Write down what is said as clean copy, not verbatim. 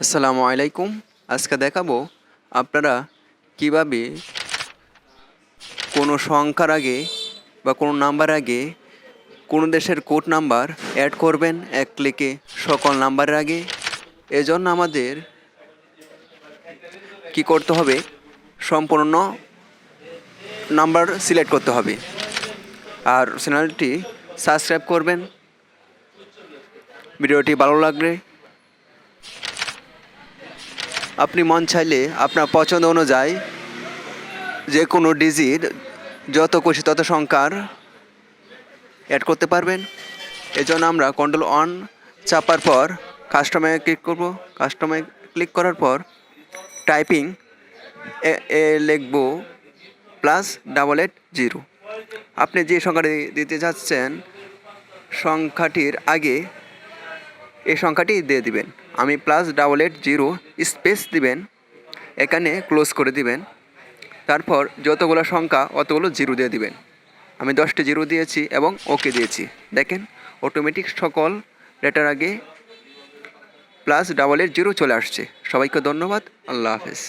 আসসালামু আলাইকুম। আজকে দেখাবো আপনারা কিভাবে কোনো সংখ্যার আগে বা কোনো নাম্বার আগে কোনো দেশের কোড নাম্বার অ্যাড করবেন এক ক্লিকে সকল নাম্বারের আগে। এজন্য আমাদের কি করতে হবে, সম্পূর্ণ নাম্বার সিলেক্ট করতে হবে। আর চ্যানেলটি সাবস্ক্রাইব করবেন। ভিডিওটি ভালো লাগলে আপনি মন চাইলে আপনার পছন্দ অনুযায়ী যে কোনো ডিজিট যত খুশি তত সংখ্যার অ্যাড করতে পারবেন। এজন্য আমরা কন্ট্রোল 1 চাপার পর কাস্টমারে ক্লিক করব। কাস্টমারে ক্লিক করার পর টাইপিং এ লিখব +880। আপনি যে সংখ্যাটি দিতে যাচ্ছেন সংখ্যাটির আগে এই সংখ্যাটি দিয়ে দিবেন। আমি +880 স্পেস দিবেন, এখানে ক্লোজ করে দিবেন। তারপর যতগুলো সংখ্যা অতগুলো জিরো দিয়ে দিবেন। আমি 10টি জিরো দিয়েছি এবং ওকে দিয়েছি। দেখেন অটোমেটিক সকল লেটার আগে +880 চলে আসছে। সবাইকে ধন্যবাদ। আল্লাহ হাফেজ।